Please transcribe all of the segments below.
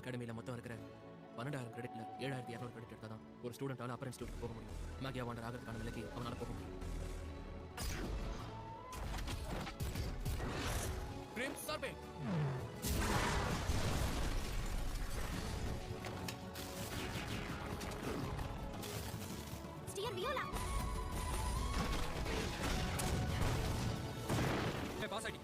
அகாடமியில் மொத்தம் இருக்கிற 12,000 கிரெடிட்ல 7,200 கிரெடிட் எடுத்தால் தான் ஒரு ஸ்டூடெண்டால அப்பர் இன்ஸ்டியூட் போக முடியும். மேகியா வாண்டர் ஆகிறதுக்கான நிலைக்கு அவனால் போக முடியும். ஸ்டியர் வியோலா பாஸ் ஆடி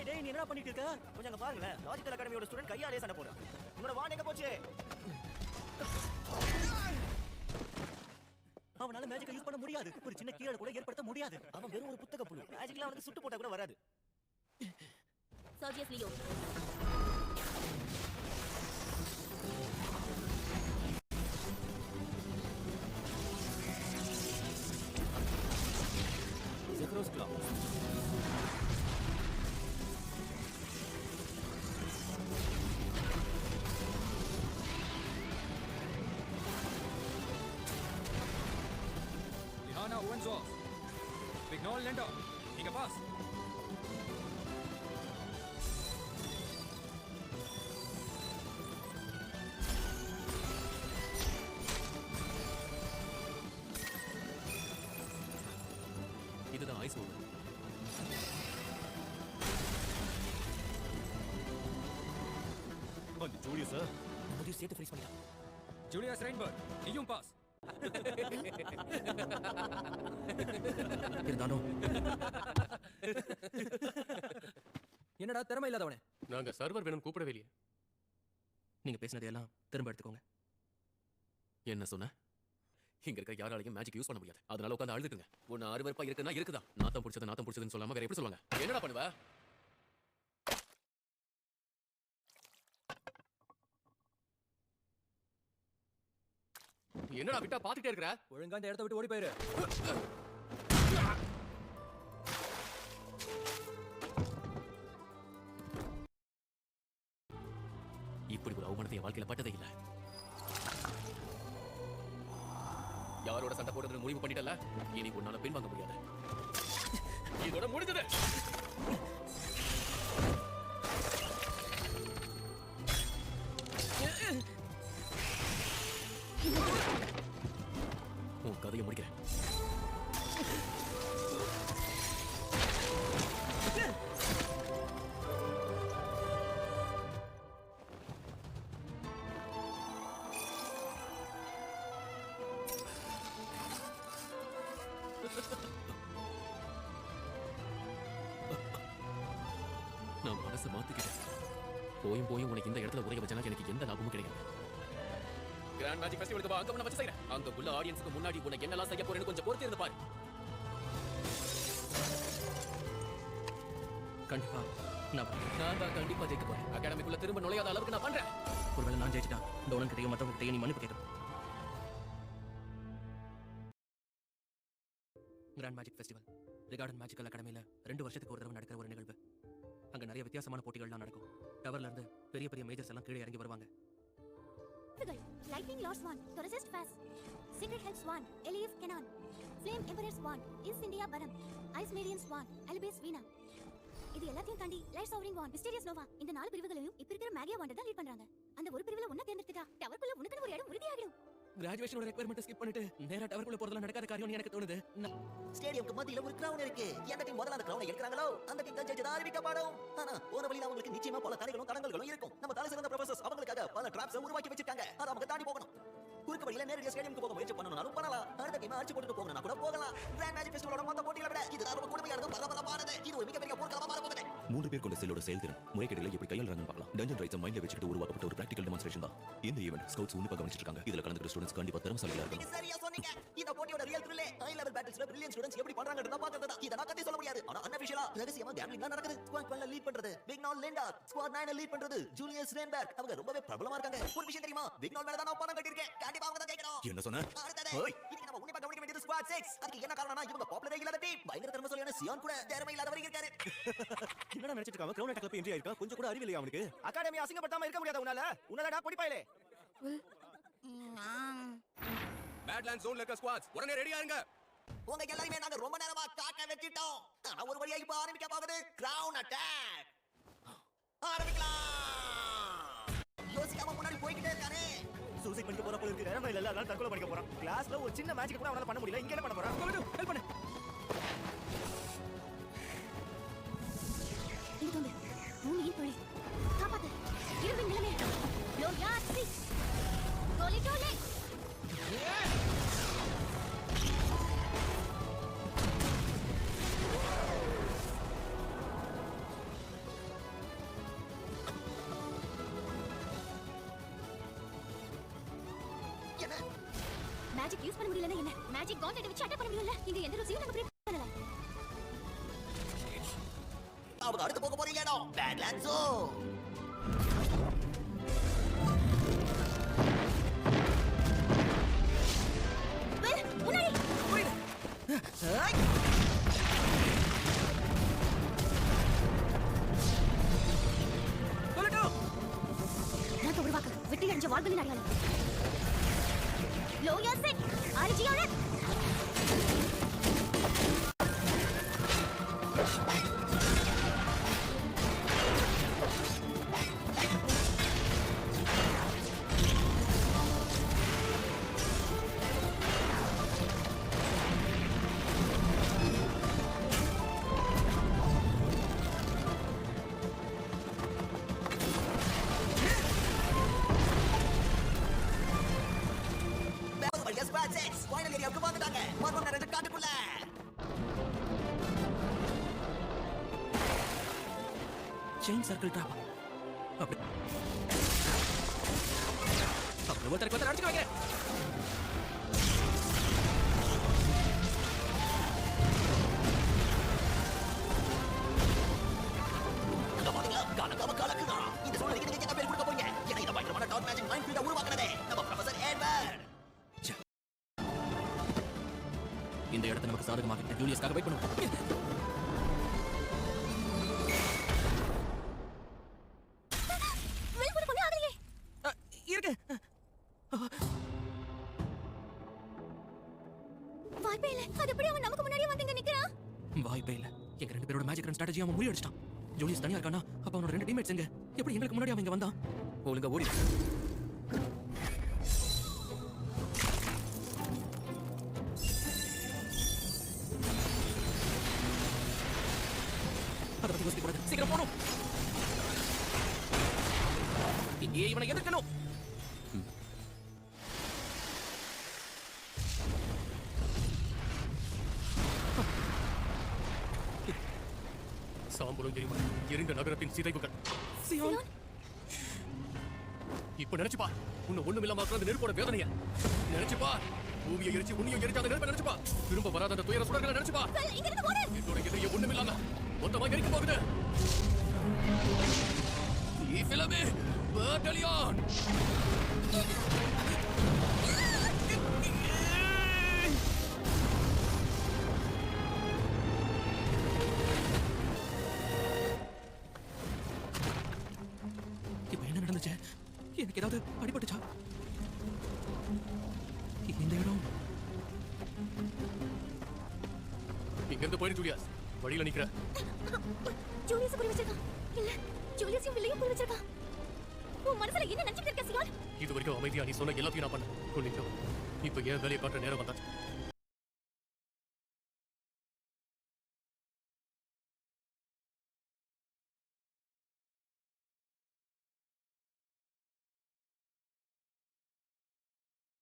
டேய் நீ என்ன பண்ணிட்டு இருக்க? கொஞ்சம் அங்க பாருங்க. லாஜிக்கல் அகாடமியோட ஸ்டூடண்ட் கையாலே சண்டை போடுறான். உன்னோட வாண்ட் எங்க போச்சு? அவனால மேஜிக்கை யூஸ் பண்ண முடியாது. ஒரு சின்ன கீழ கூட ஏற்படுத்த முடியாது. அவன் வெறும் ஒரு புத்தக புழு. மேஜிக்ல அவனுக்கு சுட்டு போட்டா கூட வராது. Sergius Leo Zekros Claw. Lihana Owensworth. Vignol Lendor. நீங்க பாஸ். இதுதான் ஐஸ் ஓவர். வந்து ஜூலியஸ் நம்மளையும் சேர்த்து ஃப்ரீஸ் பண்ணிட்டான். Julius Reinberg. நீயும் பாஸ். இருந்தாலும் என்னடா திறமை இல்லாதவனே? நாங்க சர்வர் வேணும் கூப்பிடவே இல்லையே. நீங்க பேசினது எல்லாம் திரும்ப எடுத்துக்கோங்க. என்ன சொன்ன? இங்க இருக்க யாராலையும் மேஜிக் யூஸ் பண்ண முடியாது. அதனால உட்காந்து அழுதுக்குங்க. ஒன்னு அருவருப்பா இருக்குன்னா இருக்குதா? நாத்தம் பிடிச்சதுன்னு சொல்லாம வேற எப்படி சொல்லுவாங்க? என்னடா பண்ணுவ? என்னடா விட்டா பாத்துட்டே இருக்கற? ஒழுங்கா இந்த இடத்தை விட்டு ஓடி போயிரு. இப்படி ஒரு அவமானத்தை என் வாழ்க்கையில பட்டதே இல்ல. யாரோட சண்டை போடுறதுன்னு முடிவு பண்ணிட்டல, இனி உன்னால பின்வாங்க முடியாது. இதோட முடிஞ்சது. உன் கதையை முடிக்கிறேன். நான் மனசை மாத்திக்கிட்டேன். போயும் உனக்கு இந்த இடத்துல உரைய வச்சா எனக்கு எந்த லாபமும் கிடையாது. கிராண்ட் மேஜிக் ஃபெஸ்டிவலுக்கு வா, அங்க உன்னை வச்சு செய்றேன். அங்க உள்ள ஆடியன்ஸ்க்கு முன்னாடி உனக்கு என்னெல்லாம் செய்ய போறேன்னு கொஞ்சம் பொறுத்து இருந்து பாரு. கண்டிப்பா நான் தான் கண்டிப்பா ஜெயிக்க போறேன். அகாடமிக்குள்ள திரும்ப நுழையாத அளவுக்கு நான் பண்றேன். ஒருவேளை நான் ஜெயிச்சிட்டா டோனன் கிட்டையும் மத்தவங்க கிட்டையும் நீ மன்னிப்பு கேட்கணும். கிராண்ட் மேஜிக் ஃபெஸ்டிவல் ரிகார்டன் மேஜிக்கல் அகாடமியில 2 வருஷத்துக்கு ஒரு தடவை நடக்கிற ஒரு நிகழ்வு. அங்க நிறைய வித்தியாசமான போட்டிகள்லாம் நடக்கும். டவர்ல இருந்து பெரிய பெரிய மேஜர்ஸ் எல்லாம் கீழே இறங்கி வருவாங்க. Lightning Lord Swan, Thorazest Pass, Secret Health Swan, Elief Kenan, Flame Emperor Swan, Incendia Baram, Ice Marian Swan, Albus Veena. இது எல்லாத்தையும் தாண்டி லைட் சவரிங் வான், மிஸ்டீரியஸ் நோவா, இந்த 4 பிரிவுகளையும் இப்ப இருக்கிற மேகியா வாண்டர் தான் லீட் பண்றாங்க. அந்த ஒரு பிரிவுல ஒண்ணா தேர்ந்தெடுத்துட்டா டவர்க்குள்ள உனக்கு ஒரு இடம் உறுதியாகிடும். கிராஜுவேஷனோட ரெக்வயர்மென்ட் ஸ்கிப் பண்ணிட்டு நேரா டவர்க்குள்ள போறதெல்லாம் நடக்காத காரியம்னு எனக்கு தோணுது. ஸ்டேடியம்க்கு மத்தியில ஒரு கிரவுண்ட் இருக்கு. எந்த டீம் முதல்ல அந்த கிரவுண்டை எடுக்கறாங்களோ அந்த டீம் தான் ஜெயிச்சதா அறிவிக்கப்படும். ஆனா போற வழியில அவங்களுக்கு நிச்சயமா பல தடைகளும் தடங்கல்களும் இருக்கும். நம்ம தலை சிறந்த ப்ரொஃபசர்ஸ் அவங்களுக்காக பல ட்ராப்ஸ் உருவாக்கி வச்சிருக்காங்க. அத அவங்க தாண்டி போகணும். குறுக்கு வழியில நேரடியா ஸ்டேடியம்க்கு போக முயற்சி பண்ணனும்னாலும் பண்ணலாம். அடுத்த டீம் அடிச்சு போட்டுட்டு போகணும்னா கூட போகலாம். கிராண்ட் மேஜிக் ஃபெஸ்டிவலோட மொத்த போட்டிகளை விட இது ரொம்ப கொடுமையானது, பரபரப்பானது. இது ஒரு மிகப்பெரிய போர்க்களமா மாற போகுது. 3 பேர் கொண்ட செல்லோட செயல்திறன் முறைகேடுகளை எப்படி கையாளுறாங்கன்னு பார்க்கலாம். டஞ்சன் ரைட்ஸ் மைண்ட்ல வச்சுட்டு உருவாக்கப்பட்ட ஒரு பிராக்டிகல் டெமான்ஸ்ட்ரேஷன் தான் இந்த ஈவென்ட். ஸ்கவுட்ஸ் உன்னிப்பா கவனிச்சிட்டு இருக்காங்க. இதுல கலந்துக்கிற ஸ்டூடண்ட்ஸ் கண்டிப்பா திறமைசாலிகளா இருக்கணும். சரியா சொன்னீங்க. இந்த போட்டியோட ரியல் த்ரில்லே ஹை லெவல் பேட்டில்ஸ்ல பிரில்லியன்ட் ஸ்டூடண்ட்ஸ் எப்படி பண்றாங்கன்றத பார்க்கறதா. இத நான் கத்தி சொல்ல முடியாது. ஆனா அன்அஃபிஷியலா ரகசியமா கேம்லிங் நடக்குது. ஸ்குவாட் 1ல லீட் பண்றது விக்னால் லெண்டர், ஸ்குவாட் 9ல லீட் பண்றது ஜூலியஸ் ரெயின்பர்க். அவங்க ரொம்பவே பிரபலமா இருக்காங்க. ஒரு விஷயம் தெரியுமா? விக்னால் மேல தான் நான் பணம் கட்டியிருக்கேன். கண்டிப்பா அவங்க தான் ஜெயிக்கணும். என்ன சொன்ன? இன்னைக்கு நம்ம உன்னிப்பா கவனிக்க வேண்டியது ஸ்குவாட் 6. அதுக்கு என்ன காரணம்னா இவங்க பாப்புலரே இல்லாத டீம். பயங்கர திறமைசாலியான சியான் கூட திறமை இல்லாதவர் இருக்காரு. என்னடா நினைச்சிட்டு இருக்கான்? கிரவுண்ட் அட்டாக்ல போய் என்ட்ரி ஆயிருக்கான். கொஞ்சம் கூட அறிவில்லையா அவனுக்கு? அகாடமி அசிங்கப்படுத்தாம இருக்க முடியாத உன்னாலடா பொடிப்பாயிலே. பேட்லேண்ட் ஜோன்ல இருக்க ஸ்குவாட்ஸ் உடனே ரெடியா இருங்க. உங்க எல்லாரையுமே நாங்க ரொம்ப நேரமா காக்க வச்சிட்டோம். ஆனா ஒரு வழியா இப்ப ஆரம்பிக்க போகுது கிரவுன் அட்டாக். ஆரம்பிக்கலாம். யோசிக்காம முன்னாடி போய்கிட்டே இருக்கானே. சூசைட் பண்ணிக்க போற போல இருக்கு. நேரமே இல்ல, அதனால தற்கொலை பண்ணிக்க போறான். கிளாஸ்ல ஒரு சின்ன மேஜிக் கூட அவனால பண்ண முடியல. இங்க என்ன பண்ண போறான்? ஹெல்ப் பண்ணு. இங்க தோண்டு. பூமியின் தொழில். காப்பாத்து. இருவின் நிலைமை. லோயா சி. கோலி டோலே. என்ன? மேஜிக் யூஸ் பண்ண முடியலன்னா என்ன? மேஜிக் கான்டெக்ட் வச்சு அட்டாக் பண்ண முடியல. இங்க எந்த ருசியும் நாங்க பிரேக் பண்ணல. அவங்க அடுத்து போக போற இடம் பேட்லாண்ட்ஸோ. முன்னாடி. நான் உருவாக்க வெட்டி அடிச்ச வாழ்களின் அடையாளம். Loya set RGR. ஃபைனல் ஏரியாவுக்கு வந்துட்டாங்க. மர்மம் நிறைஞ்ச காட்டுக்குள்ள. Chain circle drop. அப்படி ஒருத்தருக்கு அடிச்சு வைக்கிறேன். அங்க பாத்தீங்களா? கலக்காம கலக்குதான். இந்த சூழ்நிலைக்கு நீங்க என்ன பேர் கொடுக்க போறீங்க? ஏன்னா இந்த பயங்கரமான டாட் மேஜிக் மைண்ட் ஃபீல்ட உருவாக்குனதே நம்ம ப்ரொஃபசர் எட்வர்ட். இந்த இடத்தை நமக்கு சாதகமாக ஜூலியஸ்காக வெயிட் பண்ணுவோம். வெளிப்புற கொண்டு ஆகலையே. இருக்கு. வாய்ப்பே இல்ல. அது எப்படி அவன் நமக்கு முன்னாடியே வந்து இங்க நிக்கிறான்? வாய்ப்பே இல்ல. எங்க ரெண்டு பேரோட மேஜிக் ரன் ஸ்ட்ராட்டஜி அவன் முறியடிச்சிட்டான். ஜூலியஸ் தனியா இருக்கானா? அப்ப அவனோட ரெண்டு டீம்மேட்ஸ் எங்க? எப்படி எங்களுக்கு முன்னாடி அவன் இங்க வந்தான்? ஒழுங்கா ஓடி. அதை பத்தி யோசிக்க கூடாது. சீக்கிரம் போகணும். இங்கே இவனை எதிர்க்கணும். சாம்பலும் எரிமலை எரிந்த நகரத்தின் சிதைவுகள். சியோன். இப்ப நினைச்சுப்பா, உன்னை ஒண்ணுமில்லாம ஆக்குற நெருப்போட வேதனைய நினைச்சுப்பா. பூமியை எரிச்சு உன்னையும் எரிச்சு அந்த நெருப்பை நினைச்சுப்பா. திரும்ப வராத அந்த துயர சுடர்களை நினைச்சுப்பா. இங்க இருந்து ஓடு. என்னோட எதிரியை ஒண்ணுமில்லாம மொத்தமா எரிக்க போகுது. ஈஃபிலமே பேட்டலியான். இப்ப என்ன நடந்துச்சு? எனக்கு ஏதாவது அடிபட்டுச்சா? இந்த இடம் இங்க இருந்து போயிடு ஜூலியஸ். வழியில நிக்கிற. ஜூலியஸ் புரி வச்சிருக்கான். இல்ல, ஜூலியஸையும் வில்லையும் புரி வச்சிருக்கான். உன் மனசுல என்ன நினைச்சிட்டு இருக்க சியோன்? இது வரைக்கும் அமைதியா நீ சொன்ன எல்லாத்தையும் நான் பண்ணேன். இப்ப ஏன் வேலையை காட்டுற நேரம் வந்தாச்சு.